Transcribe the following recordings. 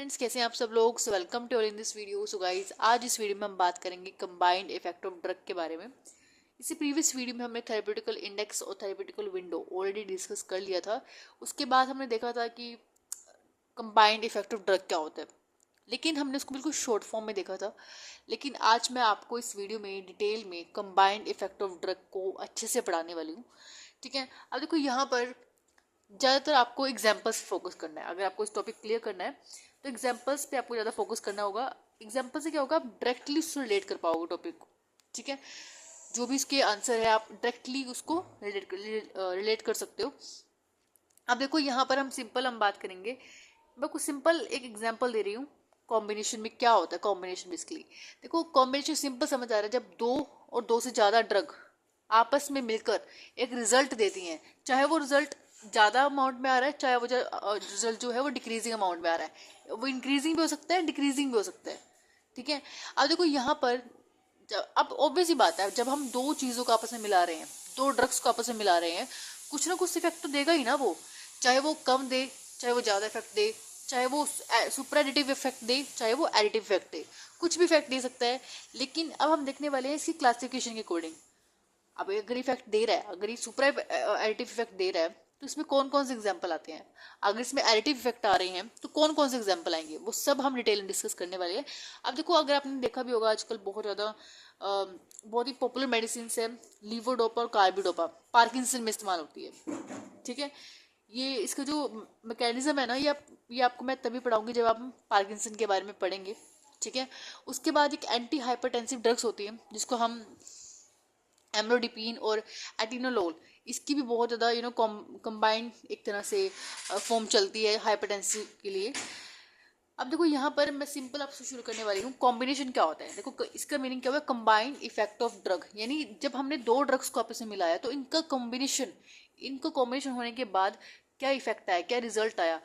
Friends, कैसे हैं आप सब लोग। So welcome to in this video. So guys, आज इस वीडियो में हम बात करेंगे कंबाइंड इफेक्ट ऑफ ड्रग के बारे में। इसी प्रीवियस वीडियो में हमने थेरेप्यूटिकल इंडेक्स और थेरेप्यूटिकल विंडो ऑलरेडी डिस्कस कर लिया था। उसके बाद हमने देखा था कि कंबाइंड इफेक्ट ऑफ ड्रग क्या होता है, लेकिन हमने उसको बिल्कुल शॉर्ट फॉर्म में देखा था। लेकिन आज मैं आपको इस वीडियो में डिटेल में कंबाइंड इफेक्ट ऑफ ड्रग को अच्छे से पढ़ाने वाली हूँ। ठीक है, अब देखो यहाँ पर ज़्यादातर आपको एग्जाम्पल्स फोकस करना है। अगर आपको इस टॉपिक क्लियर करना है तो एग्जाम्पल्स पे आपको ज़्यादा फोकस करना होगा। एग्जाम्पल से क्या होगा, आप डायरेक्टली उससे रिलेट कर पाओगे टॉपिक को। ठीक है, जो भी इसके आंसर है आप डायरेक्टली उसको रिलेट कर सकते हो। अब देखो यहाँ पर हम बात करेंगे। मैं कुछ सिंपल एक एग्जाम्पल दे रही हूँ। कॉम्बिनेशन में क्या होता है, कॉम्बिनेशन बेसिकली देखो, कॉम्बिनेशन सिंपल समझ आ रहा है। जब दो और दो से ज़्यादा ड्रग आपस में मिलकर एक रिजल्ट देती हैं, चाहे वो रिजल्ट ज़्यादा अमाउंट में आ रहा है, चाहे वो रिजल्ट जो है वो डिक्रीजिंग अमाउंट में आ रहा है, वो इंक्रीजिंग भी हो सकता है, डिक्रीजिंग भी हो सकता है। ठीक है, अब देखो यहाँ पर अब ऑब्वियस ही बात है, जब हम दो चीज़ों को आपस में मिला रहे हैं, दो ड्रग्स को आपस में मिला रहे हैं, कुछ ना कुछ इफेक्ट तो देगा ही ना वो। चाहे वो कम दे, चाहे वो ज़्यादा इफेक्ट दे, चाहे वो सुपर एडिटिव इफेक्ट दे, चाहे वो एडिटिव इफेक्ट दे, कुछ भी इफेक्ट दे सकता है। लेकिन अब हम देखने वाले हैं इसकी क्लासिफिकेशन के अकॉर्डिंग। अब अगर इफेक्ट दे रहा है, अगर ये सुपर एडिटिव इफेक्ट दे रहा है, तो इसमें कौन कौन से एग्जाम्पल आते हैं। अगर इसमें एडिटिव इफेक्ट आ रहे हैं तो कौन कौन से एग्जाम्पल आएंगे, वो सब हम डिटेल में डिस्कस करने वाले हैं। अब देखो, अगर आपने देखा भी होगा, आजकल बहुत ज़्यादा बहुत ही पॉपुलर मेडिसिन है लीवोडोपा और कार्बिडोपा, पार्किंसन में इस्तेमाल होती है। ठीक है, ये इसका जो मैकेनिज्म है ना, ये आपको मैं तभी पढ़ाऊंगी जब आप पार्किंसन के बारे में पढ़ेंगे। ठीक है, उसके बाद एक एंटी हाइपरटेंसिव ड्रग्स होती है जिसको हम एम्लोडिपिन और एटिनोलोल, इसकी भी बहुत ज़्यादा कंबाइंड एक तरह से फॉर्म चलती है हाइपरटेंसिव के लिए। अब देखो यहाँ पर मैं सिंपल आपसे शुरू करने वाली हूँ। कॉम्बिनेशन क्या होता है, देखो इसका मीनिंग क्या हुआ, कंबाइंड इफेक्ट ऑफ ड्रग, यानी जब हमने दो ड्रग्स को आपस में मिलाया तो इनका कॉम्बिनेशन होने के बाद क्या इफेक्ट आया, क्या रिजल्ट आया।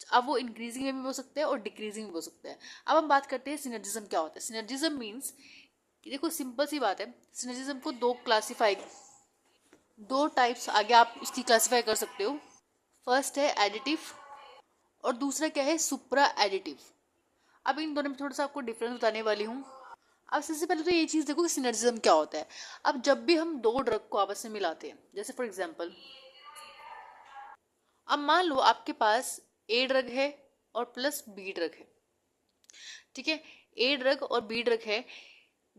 अब वो इंक्रीजिंग में भी हो सकता है और डिक्रीजिंग में भी हो सकता है। अब हम बात करते हैं सिनर्जिज्म क्या होता है। सिनर्जिज्म मीन्स, देखो सिंपल सी बात है, सिनर्जिज्म को दो टाइप्स आगे आप इसकी क्लासीफाई कर सकते हो। फर्स्ट है एडिटिव और दूसरा क्या है, सुप्रा एडिटिव। अब इन दोनों में थोड़ा सा आपको डिफरेंस बताने वाली हूँ। अब सबसे पहले तो ये चीज़ देखो कि सिनर्जिज्म क्या होता है। अब जब भी हम दो ड्रग को आपस में मिलाते हैं, जैसे फॉर एग्जांपल, अब मान लो आपके पास ए ड्रग है और प्लस बी ड्रग है। ठीक है, ए ड्रग और बी ड्रग है।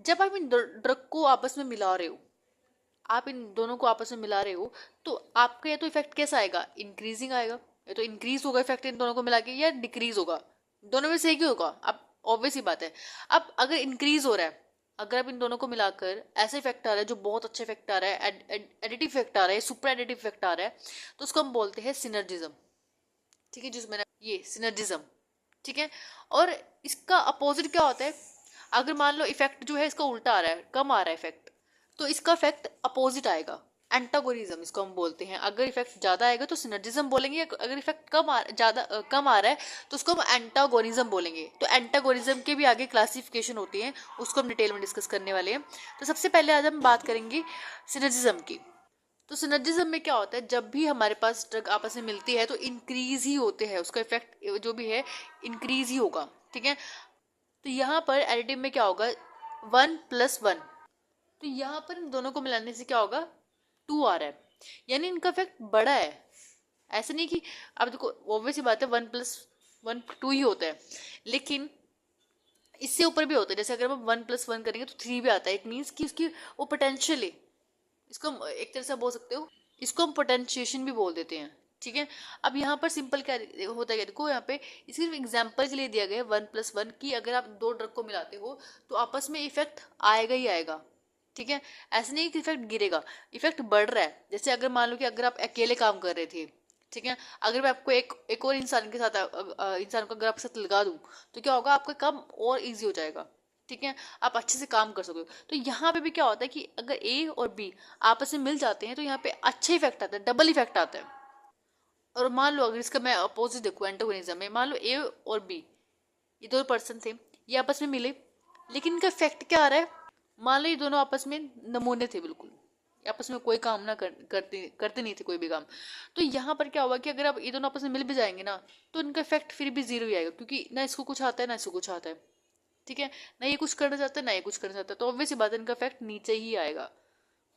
जब आप इन ड्रग को आपस में मिला रहे हो, आप इन दोनों को आपस में मिला रहे हो, तो आपका या तो इफेक्ट कैसा आएगा, इंक्रीजिंग आएगा, या तो इंक्रीज होगा इफेक्ट इन दोनों को मिला के, या डिक्रीज होगा। दोनों में से एक ही होगा। अब ऑब्वियस ही बात है। अब अगर इंक्रीज हो रहा है, अगर आप इन दोनों को मिलाकर ऐसा इफेक्ट आ रहा है जो बहुत अच्छा इफेक्ट आ रहा है, एडिटिव इफेक्ट आ रहा है, सुपर एडिटिव इफेक्ट आ रहा है, तो उसको हम बोलते हैं सिनर्जिज्म। ठीक है, जिसमें ये सिनर्जिज्म। ठीक है, और इसका अपोजिट क्या होता है, अगर मान लो इफेक्ट जो है इसका उल्टा आ रहा है, कम आ रहा है इफेक्ट, तो इसका इफेक्ट अपोजिट आएगा, एंटागोनिज्म इसको हम बोलते हैं। अगर इफेक्ट ज्यादा आएगा तो सिनर्जिज्म बोलेंगे, अगर इफेक्ट कम आ रहा है तो उसको हम एंटागोनिज्म बोलेंगे। तो एंटागोनिज्म के भी आगे क्लासिफिकेशन होती है, उसको हम डिटेल में डिस्कस करने वाले हैं। तो सबसे पहले आज हम बात करेंगे सिनर्जिज्म की। तो सिनर्जिज्म में क्या होता है, जब भी हमारे पास ड्रग आपस में मिलती है तो इंक्रीज ही होते हैं, उसका इफेक्ट जो भी है इंक्रीज ही होगा। ठीक है, तो यहाँ पर एडिटिव में क्या होगा, 1+1, तो यहाँ पर इन दोनों को मिलाने से क्या होगा, 2 आ रहा है, यानी इनका इफेक्ट बड़ा है। ऐसा नहीं कि, अब देखो ऑब्वियस ही बात है, 1+1 2 ही होता है, लेकिन इससे ऊपर भी होता है। जैसे अगर हम 1+1 करेंगे तो 3 भी आता है। इट मीन्स कि उसकी वो पोटेंशियल है, इसको हम एक तरह से बोल सकते हो, इसको हम पोटेंशिएशन भी बोल देते हैं। ठीक है, अब यहाँ पर सिंपल क्या होता है, देखो यहाँ पे सिर्फ एग्जाम्पल के लिए दिया गया है 1+1 की, अगर आप दो ड्रग को मिलाते हो तो आपस में इफेक्ट आएगा ही आएगा। ठीक है, ऐसा नहीं कि इफेक्ट गिरेगा, इफेक्ट बढ़ रहा है। जैसे अगर मान लो कि अगर आप अकेले काम कर रहे थे, ठीक है, अगर मैं आपको एक और इंसान के साथ इंसान को अगर आपके साथ लगा दूं, तो क्या होगा, आपका काम और ईजी हो जाएगा। ठीक है, आप अच्छे से काम कर सकते हो। तो यहाँ पे भी क्या होता है कि अगर ए और बी आपस में मिल जाते हैं तो यहाँ पे अच्छे इफेक्ट आता है, डबल इफेक्ट आता है। और मान लो अगर इसका मैं अपोजिट देखूँ, एंटागोनिज्म में, मान लो ए और बी, ये दो पर्सन थे, ये आपस में मिले, लेकिन इनका इफेक्ट क्या आ रहा है, मान लो ये दोनों आपस में नमूने थे बिल्कुल, आपस में कोई काम ना करते नहीं थे कोई भी काम। तो यहाँ पर क्या हुआ कि अगर आप ये दोनों आपस में मिल भी जाएंगे ना, तो इनका इफेक्ट फिर भी जीरो ही आएगा, क्योंकि ना इसको कुछ आता है ना इसको कुछ आता है, ठीक है, ना ये कुछ करना चाहता है ना ये कुछ करना चाहता है, तो ऑब्वियस बात है इनका इफेक्ट नीचे ही आएगा।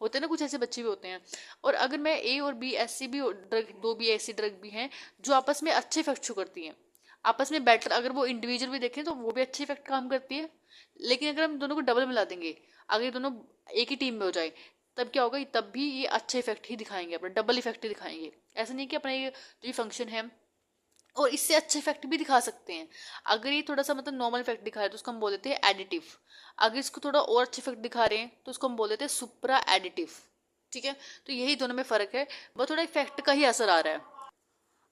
होते हैं ना कुछ ऐसे बच्चे भी होते हैं। और अगर मैं ए और बी ऐसी भी ड्रग, दो भी ऐसी ड्रग भी हैं जो आपस में अच्छे इफेक्ट शो करती हैं, आपस में बेटर, अगर वो इंडिविजुअल भी देखें तो वो भी अच्छे इफेक्ट काम करती है। लेकिन अगर हम दोनों को डबल मिला देंगे, अगर ये दोनों एक ही टीम में हो जाए, तब क्या होगा, तब भी ये अच्छे इफेक्ट ही दिखाएंगे, अपना डबल इफेक्ट ही दिखाएंगे। ऐसा नहीं कि अपना ये जो ये फंक्शन है और इससे अच्छे इफेक्ट भी दिखा सकते हैं। अगर ये थोड़ा सा मतलब नॉर्मल इफेक्ट दिखा रहे हैं तो उसको हम बोल देते हैं एडिटिव। अगर इसको थोड़ा और अच्छे इफेक्ट दिखा रहे हैं तो उसको हम बोल देते हैं सुप्रा एडिटिव, ठीक है। तो यही दोनों में फर्क है, वो थोड़ा इफेक्ट का ही असर आ रहा है।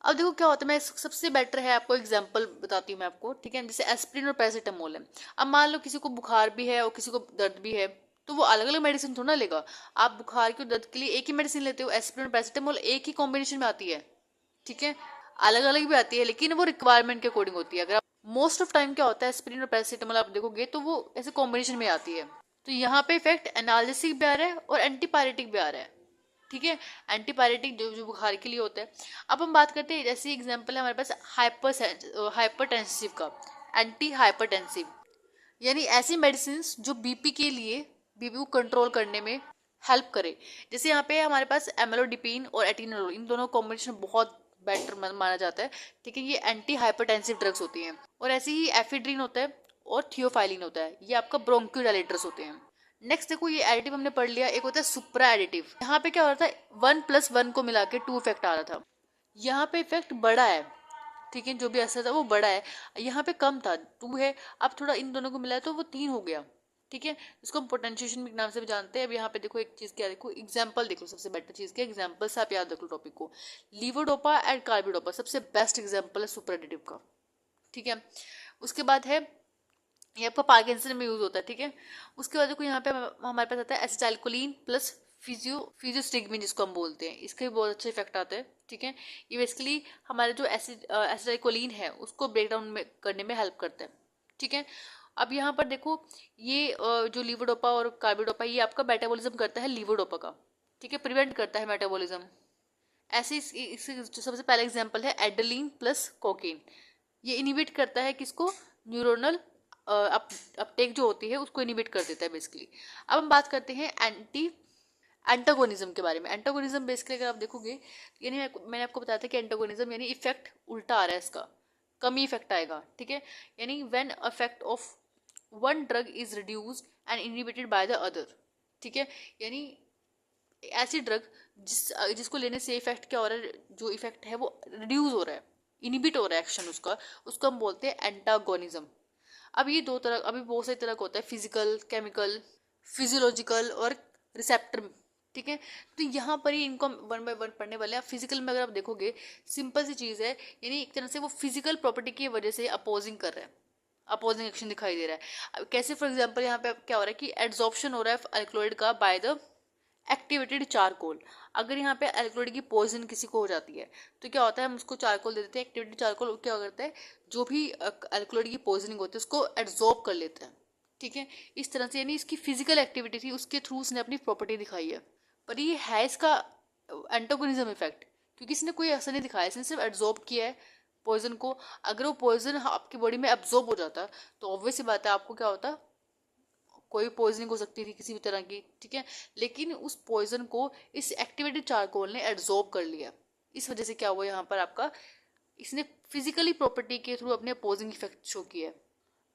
अब देखो क्या होता है, मैं सबसे बेटर है आपको एग्जांपल बताती हूँ मैं आपको, ठीक है। जैसे एस्प्रिन और पैरासिटामोल है। अब मान लो किसी को बुखार भी है और किसी को दर्द भी है, तो वो अलग अलग मेडिसिन थोड़ा ना लेगा। आप बुखार के दर्द के लिए एक ही मेडिसिन लेते हो, एस्प्रिन और पैरासिटामोल एक ही कॉम्बिनेशन में आती है, ठीक है। अलग अलग भी आती है लेकिन वो रिक्वायरमेंट के अकॉर्डिंग होती है। अगर आप मोस्ट ऑफ टाइम क्या होता है, एस्प्रिन और पैरासिटामोल आप देखोगे तो वो ऐसे कॉम्बिनेशन में आती है। तो यहाँ पे इफेक्ट एनाल्जेसिक भी आ रहा है और एंटीपायरेटिक भी आ रहा है, ठीक है। एंटीपायरेटिक जो जो बुखार के लिए होता है। अब हम बात करते हैं, जैसे एग्जांपल है हमारे पास हाइपरटेंसिव का, एंटी हाइपरटेंसिव, यानी ऐसी मेडिसिन जो बीपी के लिए, बीपी को कंट्रोल करने में हेल्प करे। जैसे यहाँ पे हमारे पास एमेलोडिपिन और एटिनोल, इन दोनों कॉम्बिनेशन बहुत बेटर माना जाता है, ठीक है। ये एंटी हाइपरटेंसिव ड्रग्स होती हैं। और ऐसे ही एफिड्रिन होता है और थियोफाइलिन होता है, ये आपका ब्रोंकोडायलेटर्स होते हैं। नेक्स्ट देखो, ये एडिटिव हमने पढ़ लिया, एक होता है सुप्रा एडिटिव। यहाँ पे क्या हो रहा था, 1+1 को मिला के 2 इफेक्ट आ रहा था। यहाँ पे इफेक्ट बड़ा है, ठीक है, जो भी असर था वो बड़ा है। यहाँ पे कम था, 2 है। अब थोड़ा इन दोनों को मिला है तो वो 3 हो गया, ठीक है। इसको हम पोटेंशिएशन के नाम से भी जानते हैं। अब यहाँ पे देखो एक चीज क्या, देखो एग्जाम्पल देख लो, सबसे बेटर चीज के एग्जाम्पल से आप याद रख लो टॉपिक को। लीवोडोपा एंड कार्बिडोपा सबसे बेस्ट एग्जाम्पल है सुपर एडिटिव का, ठीक है। उसके बाद है, ये आपका पार्किंसन में यूज होता है, ठीक है। उसके बाद देखो यहाँ पे हमारे पास आता है एसिटाइलकोलिन प्लस फिजियोस्टिग्मिन, जिसको हम बोलते हैं, इसके भी बहुत अच्छे इफेक्ट आते हैं, ठीक है। ये बेसिकली हमारे जो एसिटाइलकोलिन है उसको ब्रेक डाउन में करने में हेल्प करता है, ठीक है। अब यहाँ पर देखो, ये जो लीवोडोपा और कार्बिडोपा, ये आपका मेटाबॉलिज्म करता है लीवोडोपा का, ठीक है, प्रिवेंट करता है मेटाबॉलिज्म। ऐसे इससे जो सबसे पहला एग्जांपल है एड्रेलिन प्लस कोकेन, ये इनिबिट करता है किसको, न्यूरोनल अपटेक जो होती है उसको इनिबिट कर देता है बेसिकली। अब हम बात करते हैं एंटागोनिज्म के बारे में। एंटागोनिज्म बेसिकली अगर आप देखोगे, यानी मैंने आपको बताया था कि एंटागोनिज्म यानी इफेक्ट उल्टा आ रहा है, इसका कम ही इफेक्ट आएगा, ठीक है। यानी when effect of one drug is reduced and inhibited by the other, ठीक है। यानी ऐसी ड्रग जिसको लेने से इफेक्ट क्या हो रहा है, जो इफेक्ट है वो रिड्यूस हो रहा है, इनहिबिट हो रहा है एक्शन उसका, उसको हम बोलते हैं एंटागोनिज्म। अब ये दो तरह, अभी बहुत सारी तरह का होता है, फिजिकल, केमिकल, फिजियोलॉजिकल और रिसेप्टर, ठीक है। तो यहाँ पर ही इनको वन बाय वन पढ़ने वाले हैं। फिजिकल में अगर आप देखोगे, सिंपल सी चीज़ है, यानी एक तरह से वो फिजिकल प्रॉपर्टी की वजह से अपोजिंग कर रहा है, अपोजिंग एक्शन दिखाई दे रहा है। अब कैसे, फॉर एग्जाम्पल यहाँ पे क्या हो रहा है कि एड्सॉर्प्शन हो रहा है अल्कलॉइड का बाय द एक्टिवेटेड चारकोल। अगर यहाँ पे अल्कलॉइड की पॉइजन किसी को हो जाती है तो क्या होता है, हम उसको चारकोल दे देते हैं। एक्टिवेटेड चारकोल क्या करता है, जो भी अल्कलॉइड की पॉइजनिंग होती है उसको एड्सॉर्ब कर लेता है, ठीक है। इस तरह से यानी इसकी फिजिकल एक्टिविटी थी, उसके थ्रू उसने अपनी प्रॉपर्टी दिखाई है। पर ये है इसका एंटागोनिज्म इफेक्ट, क्योंकि इसने कोई असर नहीं दिखाया, इसने सिर्फ एड्सॉर्ब किया है पॉइजन को। अगर वो पॉइजन आपकी बॉडी में एब्जॉर्ब हो जाता तो ऑब्वियस सी बात है आपको क्या होता, कोई पॉइजनिंग हो सकती थी किसी भी तरह की, ठीक है। लेकिन उस पॉइजन को इस एक्टिवेटेड चारकोल ने एब्जॉर्ब कर लिया। इस वजह से क्या हुआ यहाँ पर आपका, इसने फिजिकली प्रॉपर्टी के थ्रू अपने अपोजिंग इफेक्ट शो किया।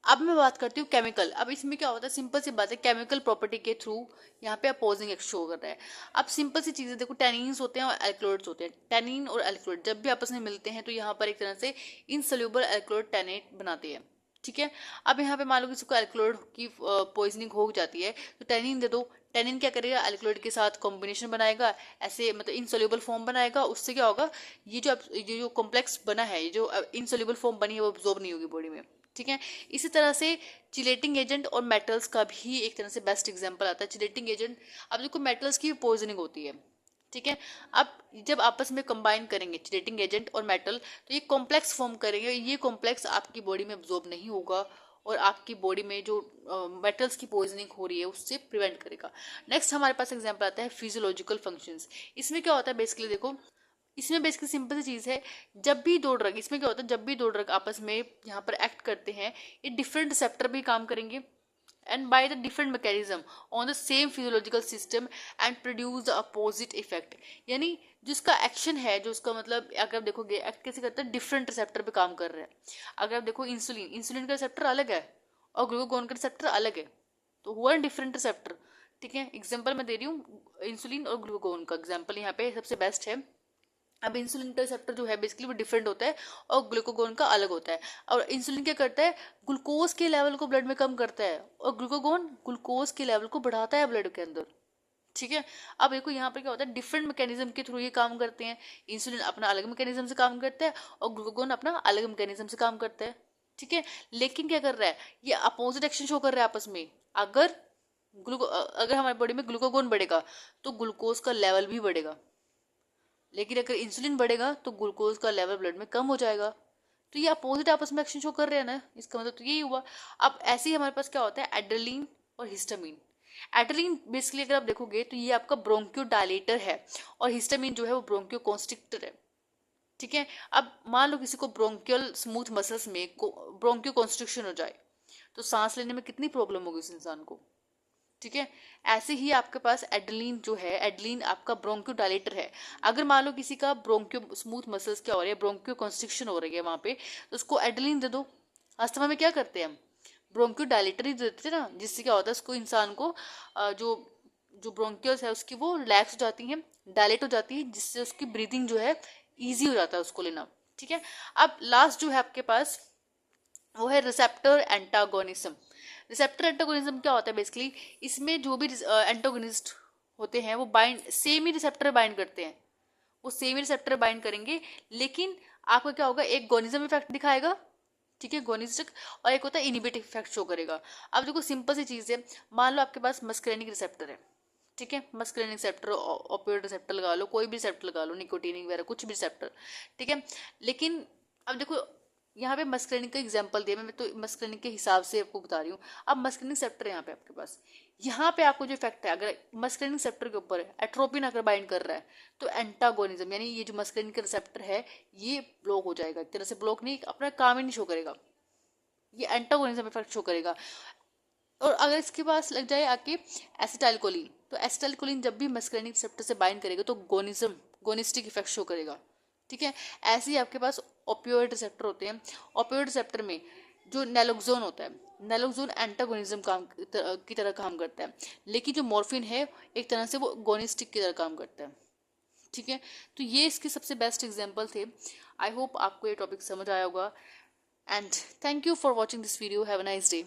अब मैं बात करती हूँ केमिकल। अब इसमें क्या होता है, सिंपल सी बात है, केमिकल प्रॉपर्टी के थ्रू यहाँ पे अपोजिंग एक्ट शो कर रहा है। अब सिंपल सी चीजें देखो, टेनिन्स होते हैं और एल्कलॉइड्स होते हैं। टेनिन और एल्कलॉइड जब भी आपस में मिलते हैं तो यहाँ पर एक तरह से इनसोल्यूबल एल्कलॉइड टेनेट बनाते हैं, ठीक है। अब यहाँ पे मान लो किसी को एल्कलॉइड की पॉइजनिंग हो जाती है तो टेनिन दे दो। टेनिन क्या करेगा, एल्कलॉइड के साथ कॉम्बिनेशन बनाएगा, ऐसे मतलब इनसोल्यूबल फॉर्म बनाएगा। उससे क्या होगा, ये जो कॉम्प्लेक्स बना है, ये जो इनसोल्यूबल फॉर्म बनी है वो अब्जॉर्ब नहीं होगी बॉडी में, ठीक है। इसी तरह से चिलेटिंग एजेंट और मेटल्स का भी एक तरह से बेस्ट एग्जांपल आता है। चिलेटिंग एजेंट, अब देखो मेटल्स की पॉइजनिंग होती है, ठीक है। अब जब आपस में कंबाइन करेंगे चिलेटिंग एजेंट और मेटल तो ये कॉम्प्लेक्स फॉर्म करेंगे, ये कॉम्प्लेक्स आपकी बॉडी में अब्जॉर्ब नहीं होगा और आपकी बॉडी में जो मेटल्स की पॉइजनिंग हो रही है उससे प्रिवेंट करेगा। नेक्स्ट हमारे पास एग्जांपल आता है फिजियोलॉजिकल फंक्शंस। इसमें क्या होता है बेसिकली देखो, इसमें बेसिकली सिंपल सी चीज़ है, जब भी दो ड्रग, इसमें क्या होता है जब भी दो ड्रग आपस में यहाँ पर एक्ट करते हैं, ये डिफरेंट रिसेप्टर भी काम करेंगे and by the different mechanism on the same physiological system and produce the opposite effect। यानी जिसका एक्शन है, जो उसका मतलब अगर आप देखोगे एक्ट कैसे करता है, डिफरेंट रिसेप्टर पे काम कर रहा है। अगर आप देखो इंसुलिन, इंसुलिन का रिसेप्टर अलग है और ग्लूकागोन का रिसेप्टर अलग है, तो हुआ डिफरेंट रिसेप्टर। ठीक है, एग्जाम्पल मैं दे रही हूँ इंसुलिन और ग्लूकागोन का एग्जाम्पल यहाँ पे सबसे बेस्ट है। अब इंसुलिन का रिसेप्टर जो है बेसिकली वो डिफरेंट होता है और ग्लूकागोन का अलग होता है। और इंसुलिन क्या करता है, ग्लूकोज के लेवल को ब्लड में कम करता है और ग्लूकागोन ग्लूकोज के लेवल को बढ़ाता है ब्लड के अंदर। ठीक है, अब देखो यहाँ पर क्या होता है, डिफरेंट मैकेनिज्म के थ्रू ये काम करते हैं। इंसुलिन अपना अलग मैकेनिज्म से काम करता है और ग्लूकागोन अपना अलग मैकेनिज्म से काम करता है। ठीक है, लेकिन क्या कर रहा है, ये अपोजिट एक्शन शो कर रहा है आपस में। अगर हमारी बॉडी में ग्लूकागोन बढ़ेगा तो ग्लूकोज का लेवल भी बढ़ेगा, लेकिन अगर इंसुलिन बढ़ेगा तो ग्लूकोज का लेवल ब्लड में कम हो जाएगा। तो ये अपोजिट आपस में एक्शन शो कर रहे हैं ना, इसका मतलब तो यही हुआ। अब ऐसे ही हमारे पास क्या होता है, एड्रेनलिन और हिस्टामिन। एड्रेनलिन बेसिकली अगर आप देखोगे तो ये आपका ब्रोंकियो डायलेटर है और हिस्टामिन जो है वो ब्रोंकियो कॉन्स्ट्रिक्टर है। ठीक है, अब मान लो किसी को ब्रोंकियल स्मूथ मसल्स में ब्रोंकियो कॉन्स्ट्रिक्शन हो जाए तो सांस लेने में कितनी प्रॉब्लम होगी उस इंसान को। ठीक है, ऐसे ही आपके पास एड्रेनलिन जो है, एड्रेनलिन आपका ब्रोंकियो डायलेटर है। अगर मान लो किसी का ब्रोंकियो स्मूथ मसल्स क्या हो रही है, ब्रोंकियो कॉन्स्ट्रिक्शन हो रही है वहां पे, तो उसको एड्रेनलिन दे दो। अस्थमा में क्या करते हैं हम, ब्रोंकियो डायलेटर ही देते हैं ना, जिससे क्या होता है उसको इंसान को जो जो ब्रोंकियल्स है उसकी वो रिलैक्स हो जाती हैं, डायलेट हो जाती है, जिससे उसकी ब्रीदिंग जो है ईजी हो जाता है उसको लेना। ठीक है, अब लास्ट जो है आपके पास वो है रिसेप्टर एंटागोनिज्म। रिसेप्टर एंटागोनिज्म क्या होता है बेसिकली, इसमें जो भी एंटागोनिस्ट होते हैं वो बाइंड सेम ही रिसेप्टर बाइंड करते हैं, वो सेम ही रिसेप्टर बाइंड करेंगे, लेकिन आपका क्या होगा, एक गोनिज्म इफेक्ट दिखाएगा, ठीक है, गोनिस्टिक, और एक होता है इनिबिटिव इफेक्ट शो करेगा। अब देखो सिंपल सी चीज़ है, मान लो आपके पास मस्करेनिक रिसेप्टर है। ठीक है, मस्करेनिक रिसेप्टर, ओपियोइड रिसेप्टर लगा लो, कोई भी रिसेप्टर लगा लो, निकोटीन वगैरह कुछ भी रिसेप्टर। ठीक है, लेकिन अब देखो यहाँ पे मस्करेनिक का एग्जांपल दिया, मैं तो मस्करेनिक के हिसाब से आपको बता रही हूँ। अब मस्करेनिक रिसेप्टर यहाँ पे आपके पास, यहाँ पे आपको जो इफेक्ट है, अगर मस्करेनिक रिसेप्टर के ऊपर एट्रोपिन अगर बाइंड कर रहा है तो एंटागोनिज्म, यानी ये जो मस्करेनिक रिसेप्टर है ये ब्लॉक हो जाएगा। एक तरह से ब्लॉक नहीं, अपना काम ही नहीं शो करेगा, ये एंटागोनिज्म इफेक्ट शो करेगा। और अगर इसके पास लग जाए आके एसिटाइलकोलिन, तो एसिटाइलकोलिन जब भी मस्करेनिक रिसेप्टर से बाइंड करेगा तो गोनिस्टिक इफेक्ट शो करेगा। ठीक है, ऐसे ही आपके पास ओपियोइड रिसेप्टर होते हैं। ओपियोइड रिसेप्टर में जो नैलोक्सोन होता है, नैलोक्सोन एंटागोनिज्म की तरह काम करता है, लेकिन जो मॉर्फिन है एक तरह से वो गोनिस्टिक की तरह काम करता है। ठीक है, तो ये इसके सबसे बेस्ट एग्जाम्पल थे। आई होप आपको ये टॉपिक समझ आया होगा, and thank you for watching this video. Have a nice day.